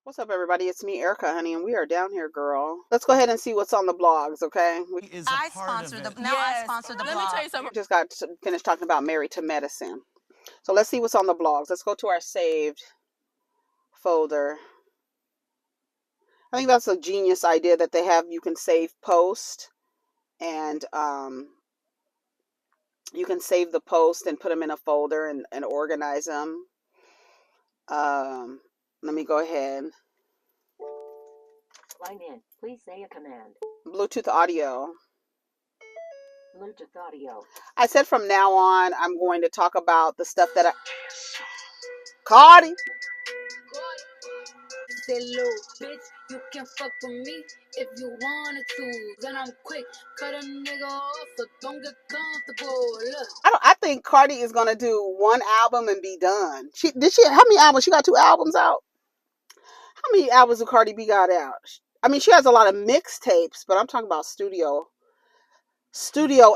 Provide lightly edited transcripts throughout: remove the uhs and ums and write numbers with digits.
What's up, everybody? It's me, Erica, honey, and we are down here, girl. Let's go ahead and see what's on the blogs, okay? I sponsor the now. I sponsor the blog. Let me tell you something. We just got finished talking about Married to Medicine. So let's see what's on the blogs. Let's go to our saved folder. I think that's a genius idea that they have. You can save posts and you can save the post and put them in a folder and organize them. Let me go ahead. Line in. Please say a command. Bluetooth audio. Bluetooth audio. I said from now on, I'm going to talk about the stuff that I... Cardi! Say, little bitch, you can fuck with me if you wanted to. Then I'm quick, cut a nigga off, so don't get comfortable. Look. I think Cardi is gonna do one album and be done. How many albums? She got 2 albums out. How many albums of Cardi B got out? I mean, she has a lot of mixtapes, but I'm talking about studio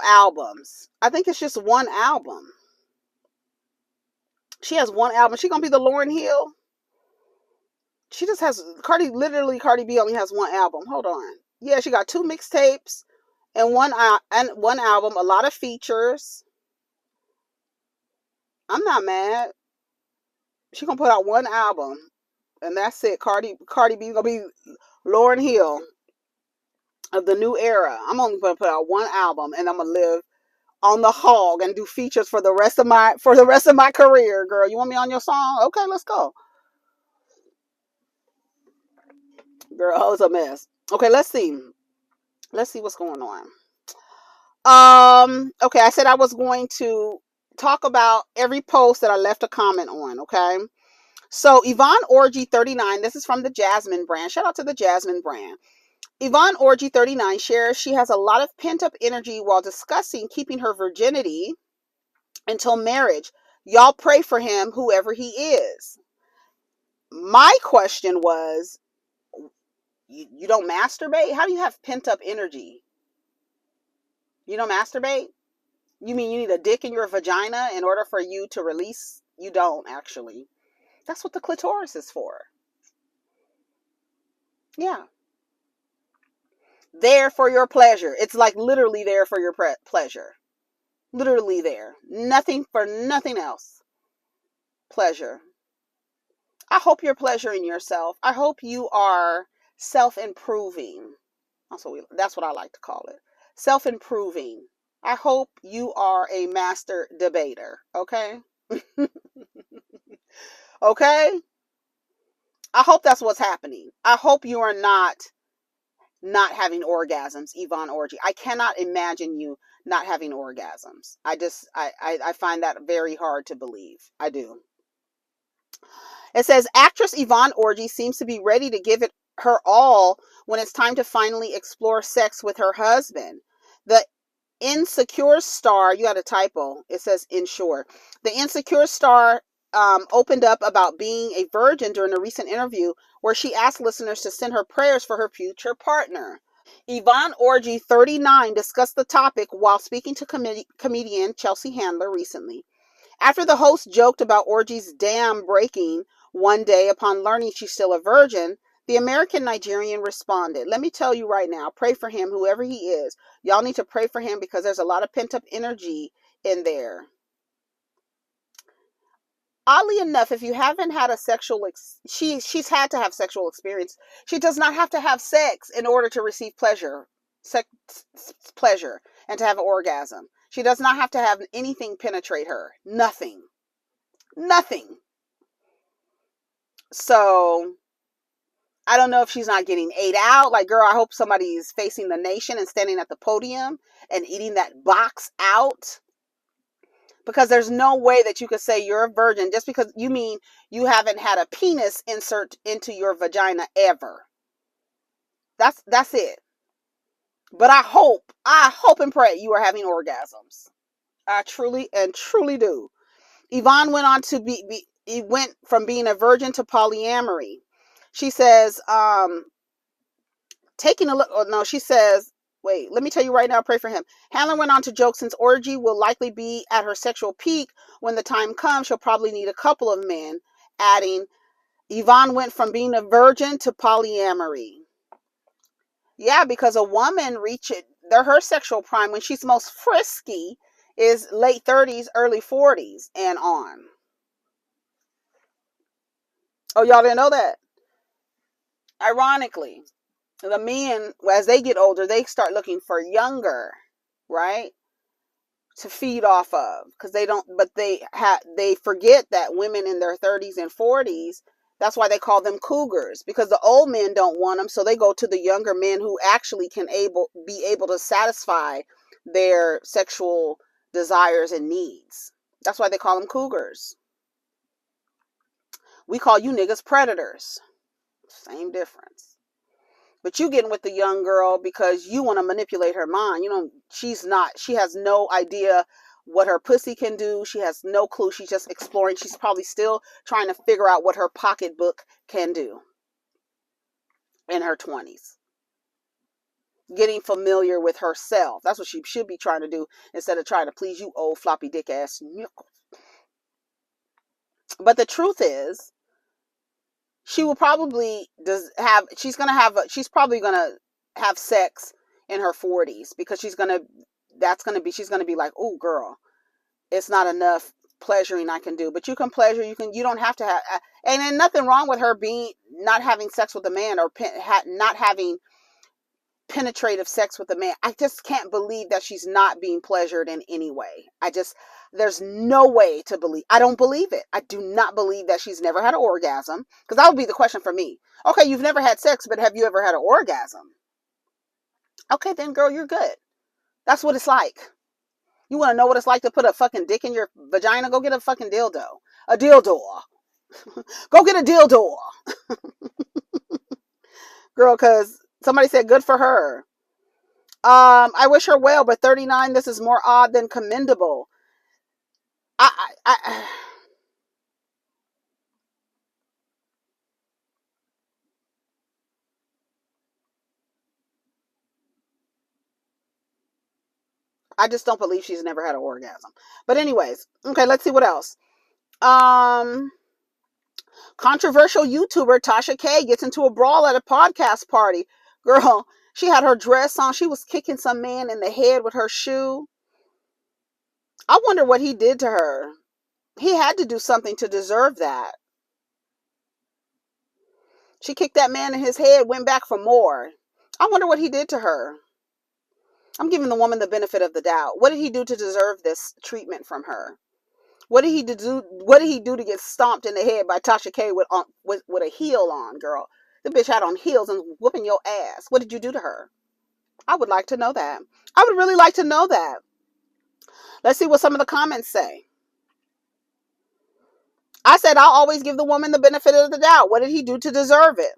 albums. I think it's just one album. She has one album. She gonna be the Lauryn Hill. She just has Cardi B only has one album. Hold on. Yeah, she got 2 mixtapes and one album, a lot of features. I'm not mad. She gonna put out one album and that's it. Cardi B gonna be Lauryn Hill of the new era. I'm only gonna put out one album and I'm gonna live on the hog and do features for the rest of my career, girl. You want me on your song? Okay, let's go. Girl, it's a mess. Okay, let's see. Let's see what's going on. Okay, I said I was going to talk about every post that I left a comment on, okay? So Yvonne Orji 39, this is from the Jasmine brand. Shout out to the Jasmine brand. Yvonne Orji 39 shares she has a lot of pent-up energy while discussing keeping her virginity until marriage. Y'all pray for him, whoever he is. My question was, you don't masturbate? How do you have pent-up energy? You don't masturbate? You mean you need a dick in your vagina in order for you to release? You don't, actually. That's what the clitoris is for. Yeah. There for your pleasure. It's like literally there for your pleasure. Literally there. Nothing for nothing else. Pleasure. I hope you're pleasuring yourself. I hope you are self-improving. That's what I like to call it. Self-improving. I hope you are a master debater. Okay? Okay? I hope that's what's happening. I hope you are not having orgasms, Yvonne Orji. I cannot imagine you not having orgasms. I find that very hard to believe. I do. It says, actress Yvonne Orji seems to be ready to give it her all when it's time to finally explore sex with her husband. The Insecure star, you got a typo. It says Insure. The Insecure star opened up about being a virgin during a recent interview where she asked listeners to send her prayers for her future partner. Yvonne Orji, 39, discussed the topic while speaking to comedian Chelsea Handler recently. After the host joked about Orji's dam breaking one day upon learning she's still a virgin, the American Nigerian responded, "Let me tell you right now, pray for him, whoever he is. Y'all need to pray for him because there's a lot of pent-up energy in there." Oddly enough, if you haven't had a sexual she's had to have sexual experience. She does not have to have sex in order to receive pleasure and to have an orgasm. She does not have to have anything penetrate her. Nothing. So I don't know if she's not getting ate out. Like, girl, I hope somebody is facing the nation and standing at the podium and eating that box out. Because there's no way that you could say you're a virgin just because you mean you haven't had a penis insert into your vagina ever. That's it. But I hope and pray you are having orgasms. I truly do. Yvonne went on to went from being a virgin to polyamory. She says, wait, let me tell you right now, pray for him. Handler went on to joke, since Orji will likely be at her sexual peak when the time comes, she'll probably need a couple of men, adding, Yvonne went from being a virgin to polyamory. Yeah, because a woman reaches her sexual prime when she's most frisky is late 30s, early 40s and on. Oh, y'all didn't know that? Ironically, the men, as they get older, they start looking for younger, right, to feed off of, because they forget that women in their 30s and 40s, that's why they call them cougars, because the old men don't want them, so they go to the younger men who actually can be able to satisfy their sexual desires and needs. That's why they call them cougars. We call you niggas predators. Same difference. But you getting with the young girl because you want to manipulate her mind. You know, she has no idea what her pussy can do. She has no clue. She's just exploring. She's probably still trying to figure out what her pocketbook can do in her 20s. Getting familiar with herself. That's what she should be trying to do instead of trying to please you old floppy dick ass nickels. But the truth is, she will probably she's probably going to have sex in her 40s, because she's going to be like, oh girl, it's not enough pleasuring I can do. But you can pleasure, you don't have to have, and then nothing wrong with her not having sex with a man, or not having penetrative sex with a man. I just can't believe that she's not being pleasured in any way. There's no way to believe. I don't believe it. I do not believe that she's never had an orgasm, because that would be the question for me. Okay, you've never had sex, but have you ever had an orgasm? Okay, then girl, you're good. That's what it's like. You want to know what it's like to put a fucking dick in your vagina? Go get a fucking dildo. A dildo. Go get a dildo. Girl, because somebody said good for her. I wish her well, but 39, this is more odd than commendable. I just don't believe she's never had an orgasm. But anyways, okay, let's see what else. Controversial YouTuber Tasha K gets into a brawl at a podcast party. Girl, she had her dress on. She was kicking some man in the head with her shoe. I wonder what he did to her. He had to do something to deserve that. She kicked that man in his head, went back for more. I wonder what he did to her. I'm giving the woman the benefit of the doubt. What did he do to deserve this treatment from her? What did he do? What did he do to get stomped in the head by Tasha K with a heel on, girl? The bitch had on heels and whooping your ass. What did you do to her? I would like to know that. I would really like to know that. Let's see what some of the comments say. I said I'll always give the woman the benefit of the doubt. What did he do to deserve it?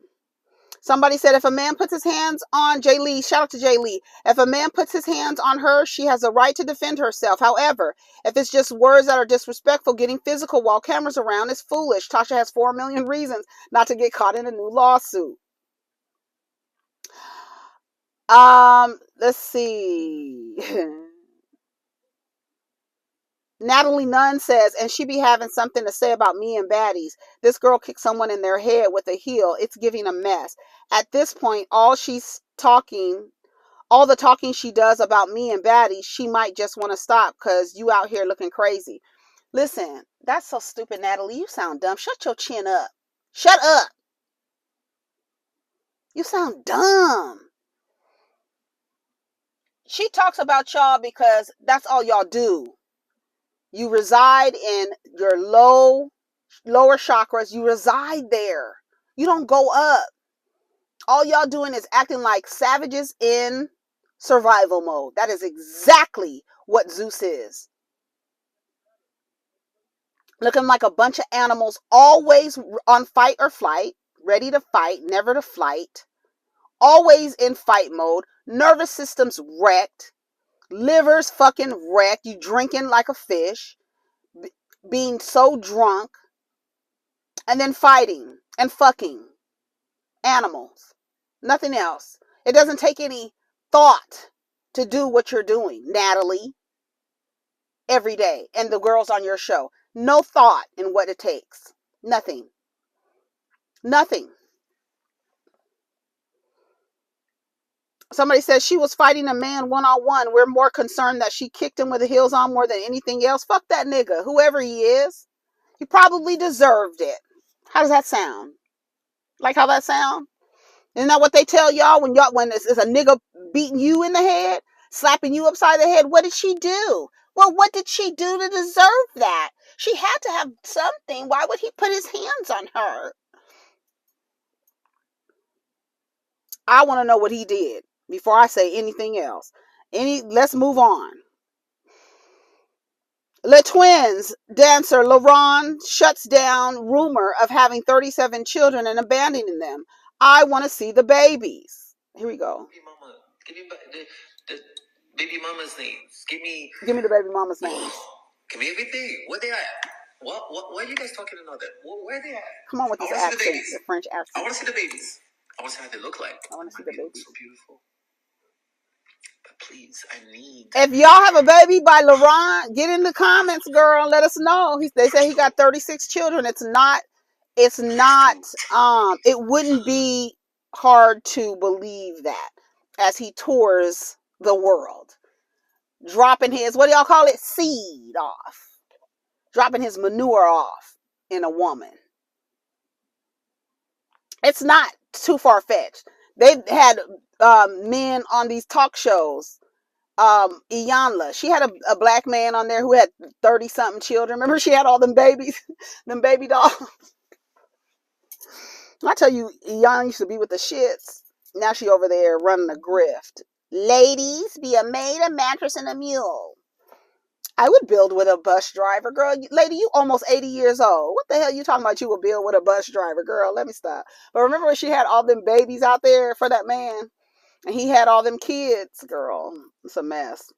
Somebody said if a man puts his hands on Jay Lee, shout out to Jay Lee. If a man puts his hands on her, she has a right to defend herself. However, if it's just words that are disrespectful, getting physical while cameras around is foolish. Tasha has 4 million reasons not to get caught in a new lawsuit. Let's see. Natalie Nunn says, and she be having something to say about me and baddies. This girl kicked someone in their head with a heel. It's giving a mess. At this point, all the talking she does about me and baddies, she might just want to stop because you out here looking crazy. Listen, that's so stupid, Natalie. You sound dumb. Shut your chin up. Shut up. You sound dumb. She talks about y'all because that's all y'all do. You reside in your lower chakras. You reside there. You don't go up. All y'all doing is acting like savages in survival mode. That is exactly what Zeus is. Looking like a bunch of animals, always on fight or flight, ready to fight, never to flight. Always in fight mode. Nervous system's wrecked. Liver's fucking wrecked. You drinking like a fish. Being so drunk. And then fighting and fucking animals. Nothing else. It doesn't take any thought to do what you're doing, Natalie. Every day. And the girls on your show. No thought in what it takes. Nothing. Nothing. Somebody says she was fighting a man one-on-one. We're more concerned that she kicked him with the heels on more than anything else. Fuck that nigga, whoever he is. He probably deserved it. How does that sound? Like how that sound? Isn't that what they tell y'all when it's a nigga beating you in the head, slapping you upside the head? What did she do? Well, what did she do to deserve that? She had to have something. Why would he put his hands on her? I want to know what he did before I say anything else. Let's move on. Le Twins dancer Lauryn shuts down rumor of having 37 children and abandoning them. I want to see the babies. Here we go. Mama, give me the baby mama's names. Give me the baby mama's names. Give me everything. Where they at? What are you guys talking about? Where are they at? Come on with this accent, the French accent. I want to see the babies. I want to see how they look like. I want to see the babies. So beautiful. But please, I need. If y'all have a baby by Lauryn, get in the comments, girl. Let us know. They say he got 36 children. It's not. It wouldn't be hard to believe that as he tours the world, dropping his, what do y'all call it? Seed off. Dropping his manure off in a woman. It's not too far-fetched. They've had men on these talk shows. Iyanla, she had a black man on there who had 30-something children. Remember she had all them babies, them baby dolls. I tell you, Iyanla used to be with the shits. Now she over there running a grift. Ladies, be a maid, a mattress, and a mule. I would build with a bus driver, girl. Lady, you almost 80 years old. What the hell you talking about you would build with a bus driver, girl? Let me stop. But remember when she had all them babies out there for that man? And he had all them kids, girl. It's a mess.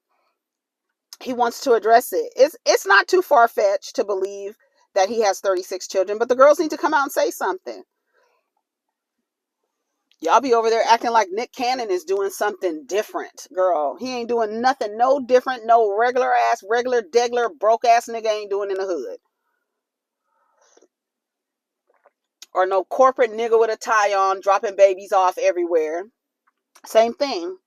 He wants to address it. It's not too far-fetched to believe that he has 36 children, but the girls need to come out and say something. Y'all be over there acting like Nick Cannon is doing something different, girl. He ain't doing nothing, no different, no regular degler, broke ass nigga ain't doing in the hood. Or no corporate nigga with a tie on, dropping babies off everywhere. Same thing.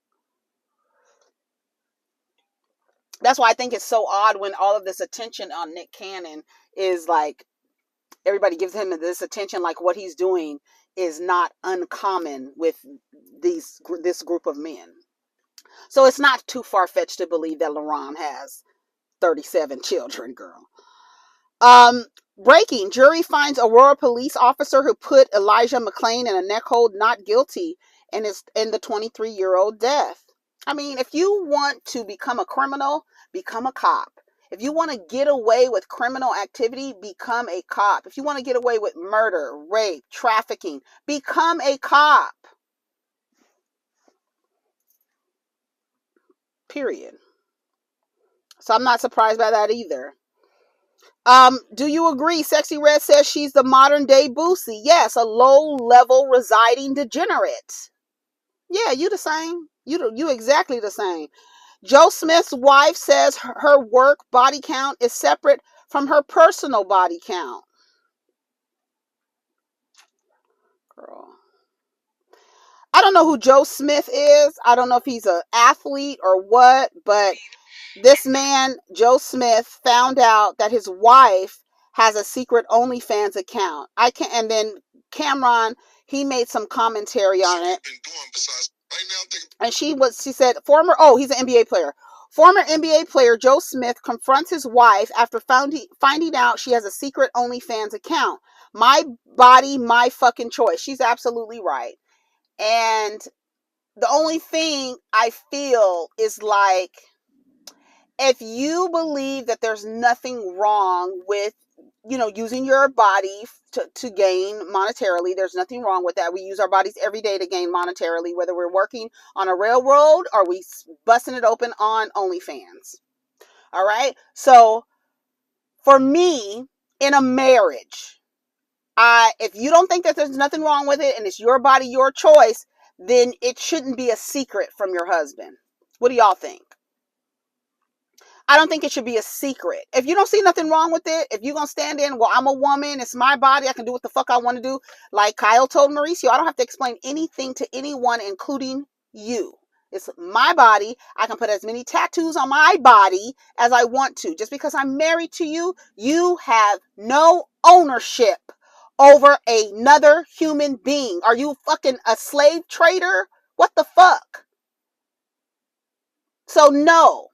That's why I think it's so odd when all of this attention on Nick Cannon is like, everybody gives him this attention like what he's doing is not uncommon with this group of men. So it's not too far-fetched to believe that Lauryn has 37 children, girl. Breaking. Jury finds Aurora police officer who put Elijah McClain in a neck hold not guilty in the 23-year-old death. I mean, if you want to become a criminal, become a cop. If you want to get away with criminal activity, become a cop. If you want to get away with murder, rape, trafficking, become a cop. Period. So I'm not surprised by that either. Do you agree? Sexy Red says she's the modern day Boosie. Yes, a low-level residing degenerate. Yeah, you the same. You exactly the same. Joe Smith's wife says her work body count is separate from her personal body count. Girl. I don't know who Joe Smith is. I don't know if he's an athlete or what, but this man, Joe Smith, found out that his wife has a secret OnlyFans account. And then Cameron, he made some commentary on it. And she said, he's an NBA player. Former NBA player Joe Smith confronts his wife after finding out she has a secret OnlyFans account. My body, my fucking choice. She's absolutely right. And the only thing I feel is like, if you believe that there's nothing wrong with, using your body to gain monetarily, there's nothing wrong with that. We use our bodies every day to gain monetarily, whether we're working on a railroad or we busting it open on OnlyFans. All right. So for me, in a marriage, if you don't think that there's nothing wrong with it and it's your body, your choice, then it shouldn't be a secret from your husband. What do y'all think? I don't think it should be a secret. If you don't see nothing wrong with it, if you're going to stand in, well, I'm a woman, it's my body, I can do what the fuck I want to do. Like Kyle told Mauricio, I don't have to explain anything to anyone, including you. It's my body. I can put as many tattoos on my body as I want to. Just because I'm married to you, you have no ownership over another human being. Are you fucking a slave trader? What the fuck? So no,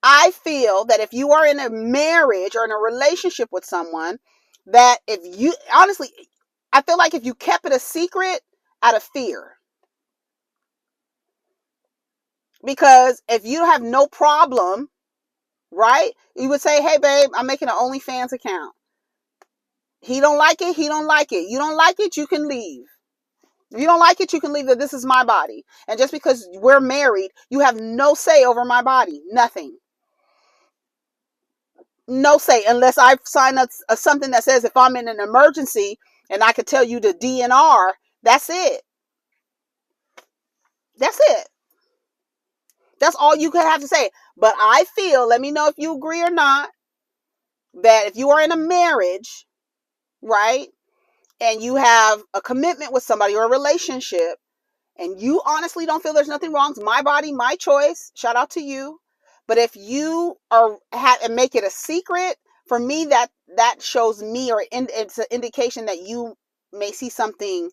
I feel that if you are in a marriage or in a relationship with someone, that if you, honestly, I feel like if you kept it a secret out of fear, because if you have no problem, right? You would say, hey babe, I'm making an OnlyFans account. He don't like it. He don't like it. You don't like it. You can leave. If you don't like it, you can leave. That this is my body. And just because we're married, you have no say over my body. Nothing. No say, unless I sign up something that says if I'm in an emergency and I could tell you to DNR, that's it. That's it. That's all you could have to say. But I feel, let me know if you agree or not, that if you are in a marriage, right, and you have a commitment with somebody or a relationship, and you honestly don't feel there's nothing wrong, it's my body, my choice, shout out to you. But if you are and make it a secret, for me, that shows me, or it's an indication that you may see something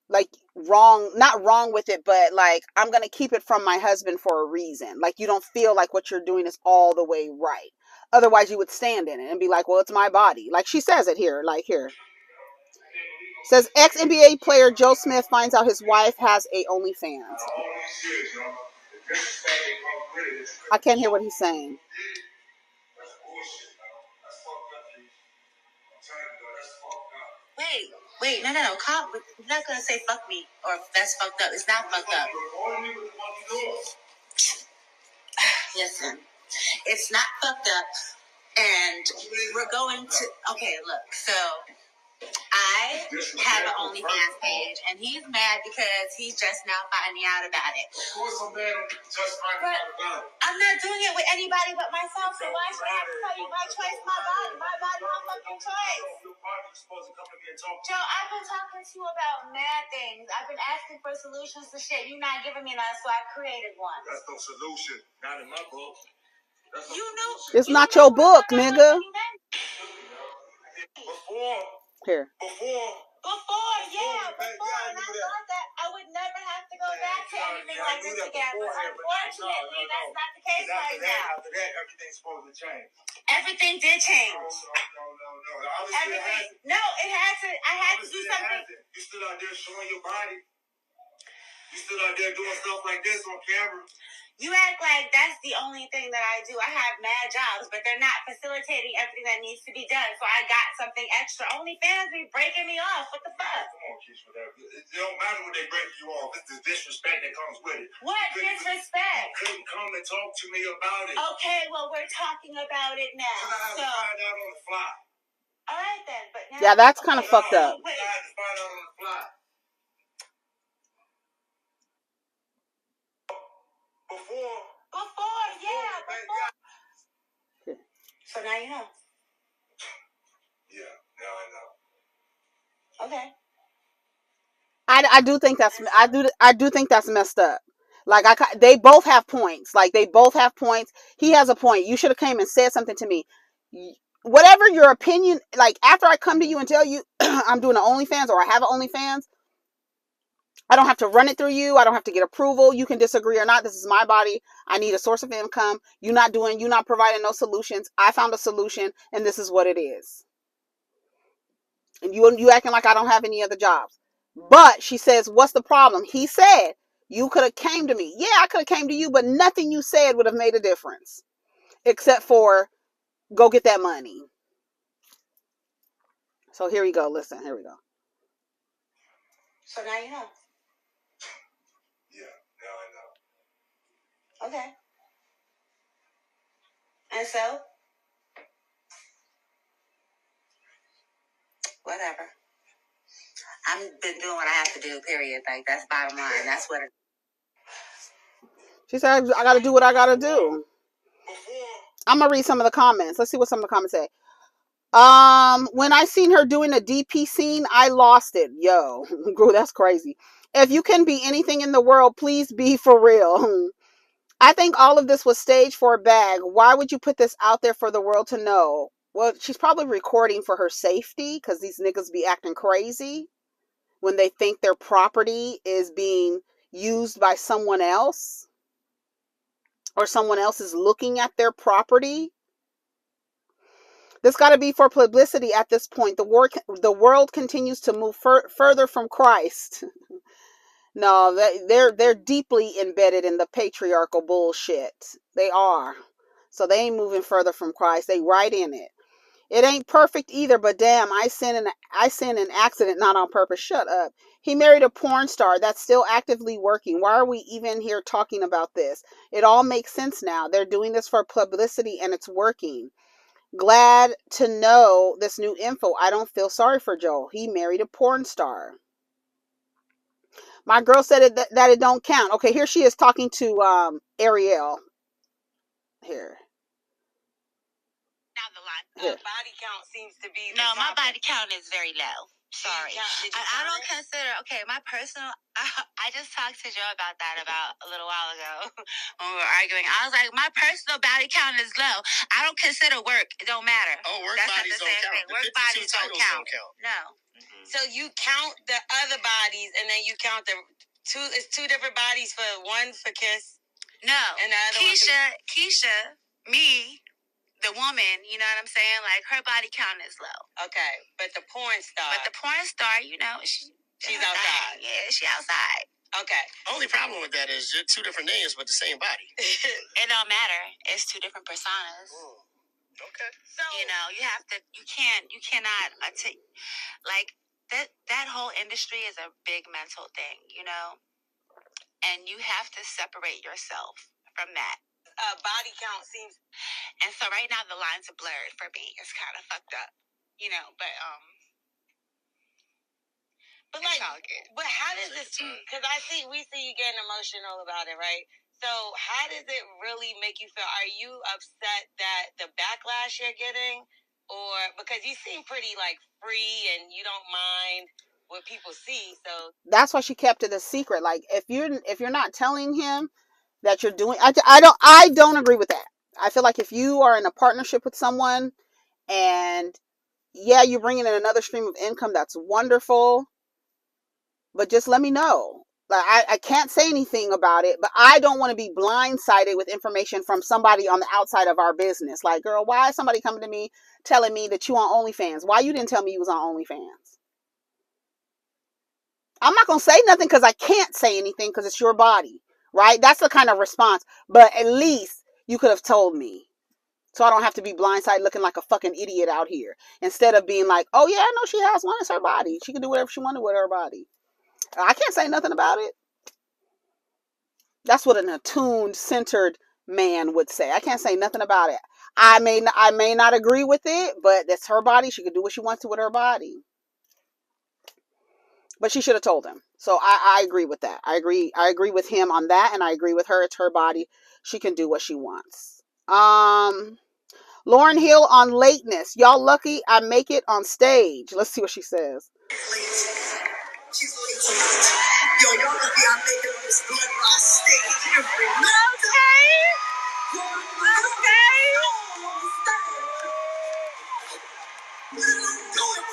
like wrong, not wrong with it, but like, I'm going to keep it from my husband for a reason. Like, you don't feel like what you're doing is all the way right. Otherwise, you would stand in it and be like, well, it's my body. Like she says it here, like here. Says ex-NBA player Joe Smith finds out his wife has a OnlyFans. I can't hear what he's saying. Wait, no. You're not gonna say fuck me or that's fucked up. It's not fucked up. Listen, it's not fucked up, and we're going to. Okay, look, so. I have an OnlyFans page, and he's mad because he's just now finding out about it. Of course I'm mad just finding out about it. I'm not doing it with anybody but myself, so why should I have to tell you my choice, my body, my fucking choice? Your partner's supposed to come to me and talk to you. Joe, I've been talking to you about mad things. I've been asking for solutions to shit. You're not giving me none, so I created one. That's no solution. Not in my book. You know, it's not your book, nigga. Here. Before, and I thought that I would never have to go back to anything like this again. But unfortunately, that's not the case right now. After that, everything's supposed to change. Everything did change. No. Everything. No, it had to. I had to do something. You still out there showing your body. You still out there doing stuff like this on camera. You act like that's the only thing that I do. I have mad jobs, but they're not facilitating everything that needs to be done. So I got something extra. OnlyFans be breaking me off. What the fuck? Come on, Keisha. It don't matter when they break you off. It's the disrespect that comes with it. What disrespect? You couldn't come and talk to me about it. Okay, well, we're talking about it now. So I had to find out on the fly. All right, then. But now, yeah, that's kind of fucked up. I had to find out on the fly. Before, yeah, before. So now you know. Yeah, now I know. Okay. I do think that's messed up. Like they both have points. Like they both have points. He has a point. You should have came and said something to me. Whatever your opinion, like after I come to you and tell you I'm doing an OnlyFans or I have an OnlyFans, I don't have to run it through you. I don't have to get approval. You can disagree or not. This is my body. I need a source of income. You're not providing no solutions. I found a solution and this is what it is. And you acting like I don't have any other jobs. But she says, what's the problem? He said, you could have came to me. Yeah, I could have came to you, but nothing you said would have made a difference. Except for go get that money. So here we go. Listen, here we go. So now you know. Yeah, now I know. Okay. And so? Whatever. I've been doing what I have to do, period. Like, that's bottom line. That's what it is. She said, I got to do what I got to do. I'm gonna read some of the comments. Let's see what some of the comments say. When I seen her doing a DP scene, I lost it. Yo, girl, that's crazy. If you can be anything in the world, please be for real. I think all of this was staged for a bag. Why would you put this out there for the world to know? Well, she's probably recording for her safety because these niggas be acting crazy when they think their property is being used by someone else or someone else is looking at their property. This got to be for publicity at this point. The world continues to move further from Christ. No, they're deeply embedded in the patriarchal bullshit. They are. So they ain't moving further from Christ. They right in it. It ain't perfect either, but damn, I sin an accident, not on purpose. Shut up. He married a porn star that's still actively working. Why are we even here talking about this? It all makes sense now. They're doing this for publicity and it's working. Glad to know this new info. I don't feel sorry for Joel. He married a porn star. My girl said that it don't count. Okay, here she is talking to Ariel. Here. Now the line. Here. Body count seems to be no. My body count is very low. Sorry, I don't consider. Okay, my personal. I just talked to Joe about that about a little while ago when we were arguing. I was like, my personal body count is low. I don't consider work. It don't matter. Oh, work That's bodies not the don't same count. thing. Work bodies don't count. No. Mm-hmm. So you count the other bodies, and then you count the two. It's two different bodies for one for Kiss. No, and the other Keisha, me. The woman, you know what I'm saying? Like, her body count is low. Okay, but the porn star. You know, she's outside. Yeah, she outside. Okay. Only problem with that is you're two different names but the same body. It don't matter. It's two different personas. Okay. So, you know, you cannot, like, that whole industry is a big mental thing, you know? And you have to separate yourself from that. Body count seems, and so right now the lines are blurred for me. It's kind of fucked up, you know. But like, but how does this? Because we see you getting emotional about it, right? So how does it really make you feel? Are you upset that the backlash you're getting, or because you seem pretty like free and you don't mind what people see? So that's why she kept it a secret. Like if you're not telling him that you're doing, I don't agree with that. I feel like if you are in a partnership with someone and yeah, you're bringing in another stream of income, that's wonderful, but just let me know. Like I can't say anything about it, but I don't want to be blindsided with information from somebody on the outside of our business. Like, girl, why is somebody coming to me telling me that you on OnlyFans? Why you didn't tell me you was on OnlyFans? I'm not going to say nothing because I can't say anything because it's your body, right? That's the kind of response. But at least you could have told me. So I don't have to be blindsided looking like a fucking idiot out here. Instead of being like, oh yeah, I know she has one. It's her body. She can do whatever she wanted with her body. I can't say nothing about it. That's what an attuned, centered man would say. I can't say nothing about it. I may not agree with it, but that's her body. She can do what she wants to with her body. But she should have told him. So I agree with that. I agree with him on that, and I agree with her. It's her body. She can do what she wants. Lauryn Hill on lateness. Y'all lucky I make it on stage. Let's see what she says. She's late tonight. Yo, y'all lucky I make it on this blood raw stage every night. Okay. I don't do it.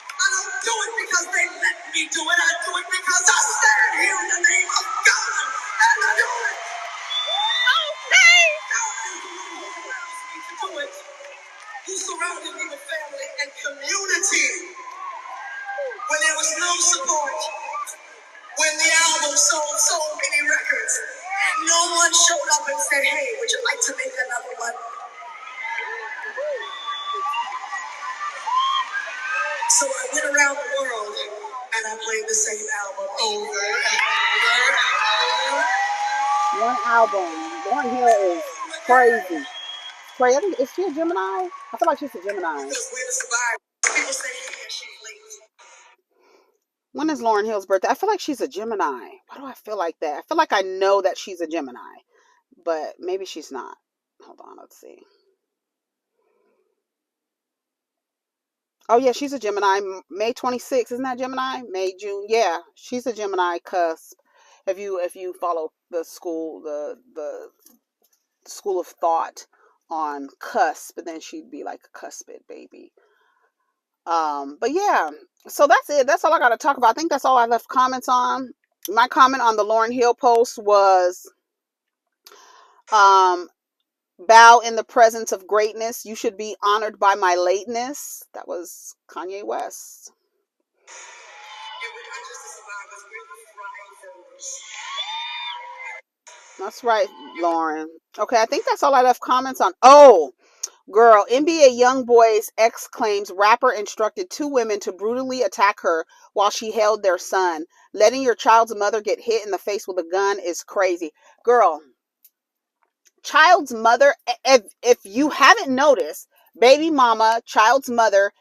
I don't do it because they let me do it. I do it because I stand here in the name of God. And I do it. Okay. God is the one who allows me to do it. Who surrounded me with family and community when there was no support. When the album sold so many records, and no one showed up and said, hey, would you like to make another one? So I went around the world, and I played the same album over and over and over. One album. Lauryn Hill is crazy. Crazy. I think, is she a Gemini? I feel like she's a Gemini. Because we're the survivors. People say, yeah, she's late. When is Lauryn Hill's birthday? I feel like she's a Gemini. Why do I feel like that? I feel like I know that she's a Gemini, but maybe she's not. Hold on, let's see. Oh yeah, she's a Gemini. May 26th, isn't that Gemini? May, June. Yeah, she's a Gemini cusp. If you follow the school of thought on cusp, then she'd be like a cuspid baby. But yeah, so that's it. That's all I got to talk about. I think that's all I left comments on. My comment on the Lauryn Hill post was, um, bow in the presence of greatness. You should be honored by my lateness. That was Kanye West. That's right, Lauren. Okay, I think that's all I left comments on. Oh, girl, NBA YoungBoy's ex claims rapper instructed two women to brutally attack her while she held their son. Letting your child's mother get hit in the face with a gun is crazy. Girl, child's mother, if you haven't noticed, baby mama, child's mother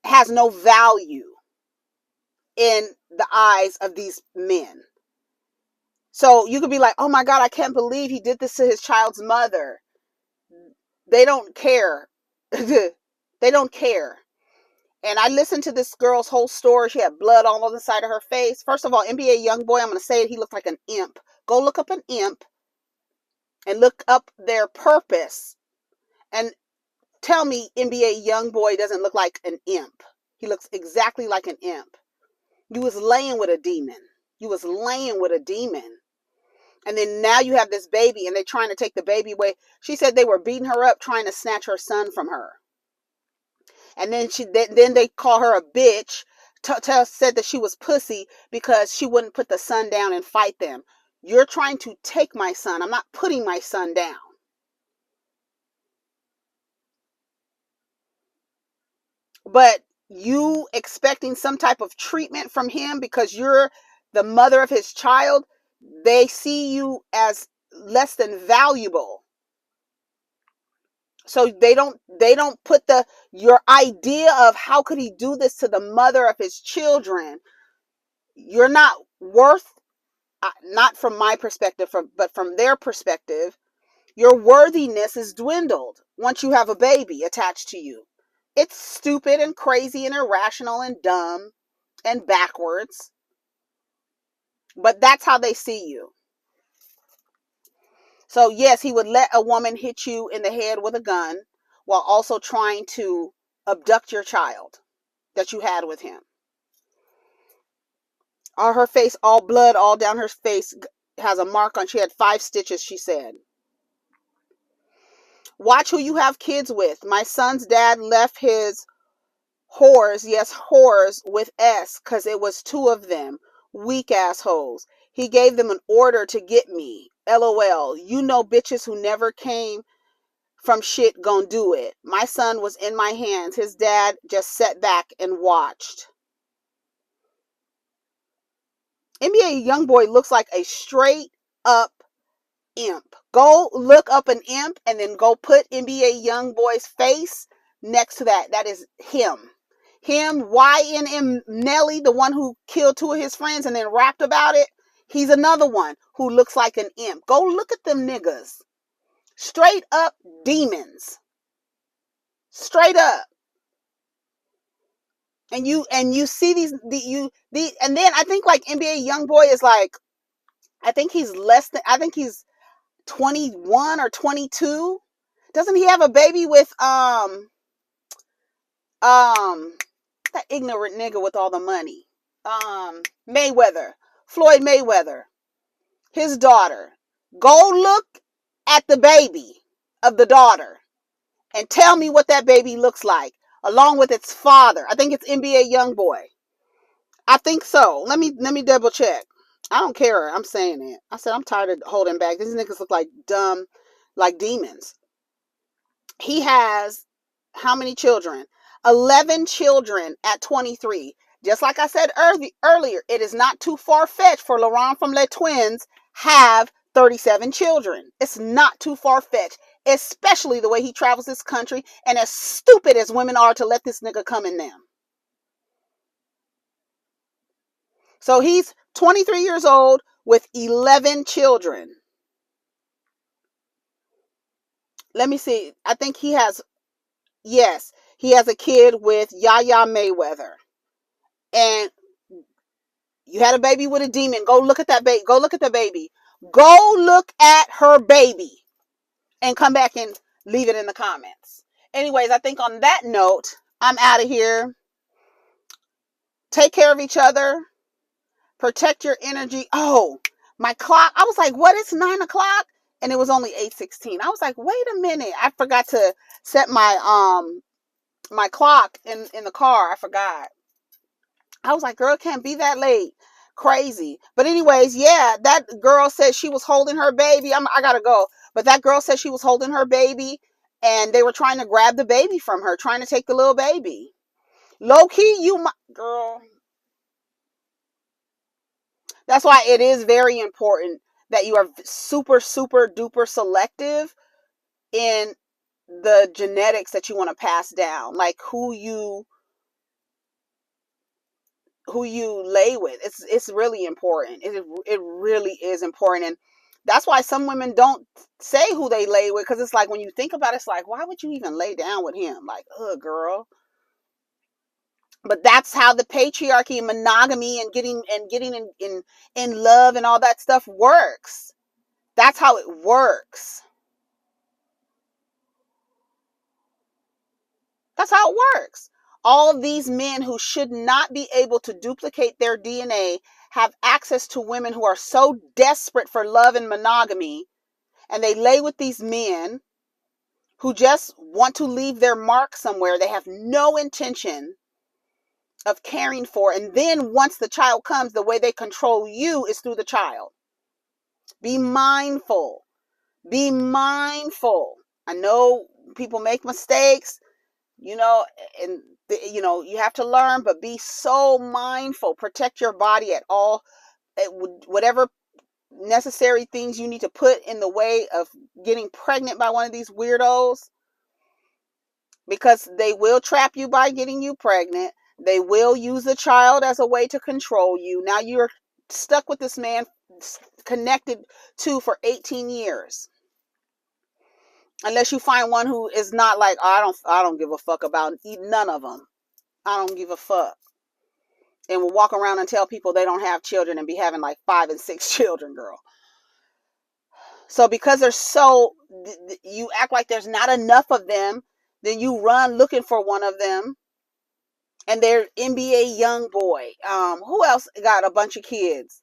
has no value in the eyes of these men. So you could be like, oh my God, I can't believe he did this to his child's mother. They don't care. They don't care. And I listened to this girl's whole story. She had blood all on the side of her face. First of all, NBA YoungBoy, I'm going to say it, he looked like an imp. Go look up an imp and look up their purpose. And tell me NBA YoungBoy doesn't look like an imp. He looks exactly like an imp. You was laying with a demon. You was laying with a demon. And then now you have this baby and they're trying to take the baby away. She said they were beating her up, trying to snatch her son from her. And then then they call her a bitch. Said that she was pussy because she wouldn't put the son down and fight them. You're trying to take my son. I'm not putting my son down. But you expecting some type of treatment from him because you're the mother of his child, they see you as less than valuable. So they don't put your idea of how could he do this to the mother of his children. You're not worth, not from my perspective, but from their perspective, your worthiness is dwindled once you have a baby attached to you. It's stupid and crazy and irrational and dumb and backwards. But that's how they see you. So yes, he would let a woman hit you in the head with a gun while also trying to abduct your child that you had with him. Her face, all blood, all down her face, has a mark on. She had 5 stitches, she said. Watch who you have kids with. My son's dad left his whores, yes, whores with S, because it was 2 of them. Weak assholes. He gave them an order to get me. LOL. You know bitches who never came from shit gon' do it. My son was in my hands. His dad just sat back and watched. NBA YoungBoy looks like a straight up imp. Go look up an imp and then go put NBA YoungBoy's face next to that. That is him. Him, YNM Nelly, the one who killed 2 of his friends and then rapped about it. He's another one who looks like an imp. Go look at them niggas. Straight up demons. Straight up. And you see these and then I think like NBA YoungBoy is like, I think he's 21 or 22. Doesn't he have a baby with that ignorant nigga with all the money? Mayweather. Floyd Mayweather. His daughter. Go look at the baby of the daughter and tell me what that baby looks like along with its father. I think it's NBA YoungBoy. I think so. Let me double check. I don't care. I'm saying it. I said I'm tired of holding back. These niggas look like dumb, like demons. He has how many children? 11 children at 23. Just like I said earlier, it is not too far-fetched for Lauryn from Les Twins have 37 children. It's not too far-fetched, especially the way he travels this country and as stupid as women are to let this nigga come in them. So he's 23 years old with 11 children. Let me see. I think he has, yes, He has a kid with Yaya Mayweather. And you had a baby with a demon. Go look at that baby. Go look at the baby. Go look at her baby. And come back and leave it in the comments. Anyways, I think on that note, I'm out of here. Take care of each other. Protect your energy. Oh, my clock. I was like, what? It's 9 o'clock? And it was only 8:16. I was like, wait a minute. I forgot to set my clock in the car. I forgot. I was like, girl, it can't be that late. Crazy. But anyways, yeah, that girl said she was holding her baby. I gotta go. But that girl said she was holding her baby and they were trying to grab the baby from her, trying to take the little baby. Low key, girl. That's why it is very important that you are super, super duper selective in the genetics that you want to pass down. Like who you lay with. It's really important. It really is important. And that's why some women don't say who they lay with, because it's like when you think about it, it's like, why would you even lay down with him? Like, girl. But that's how the patriarchy and monogamy and getting in love and all that stuff works. That's how it works. That's how it works. All of these men who should not be able to duplicate their DNA have access to women who are so desperate for love and monogamy, and they lay with these men who just want to leave their mark somewhere. They have no intention of caring for. And then once the child comes, the way they control you is through the child. Be mindful. Be mindful. I know people make mistakes, and you have to learn, but be so mindful. Protect your body at all, whatever necessary things you need to put in the way of getting pregnant by one of these weirdos, because they will trap you by getting you pregnant. They will use the child as a way to control you. Now you're stuck with this man connected to for 18 years. Unless you find one who is not like, I don't give a fuck about none of them. I don't give a fuck. And will walk around and tell people they don't have children and be having like 5 and 6 children, girl. So because you act like there's not enough of them, then you run looking for one of them. And they're NBA young boy. Who else got a bunch of kids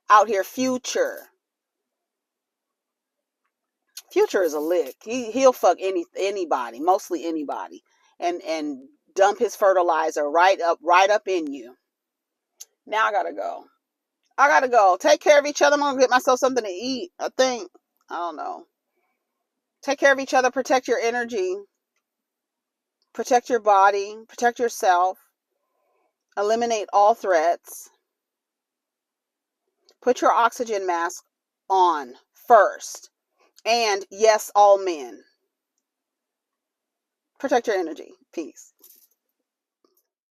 out here? Future. Future is a lick. He'll fuck anybody, mostly anybody, and dump his fertilizer right up in you. Now I gotta go. Take care of each other. I'm gonna get myself something to eat. I think. I don't know. Take care of each other. Protect your energy. Protect your body. Protect yourself. Eliminate all threats. Put your oxygen mask on first. And yes, all men. Protect your energy. Peace.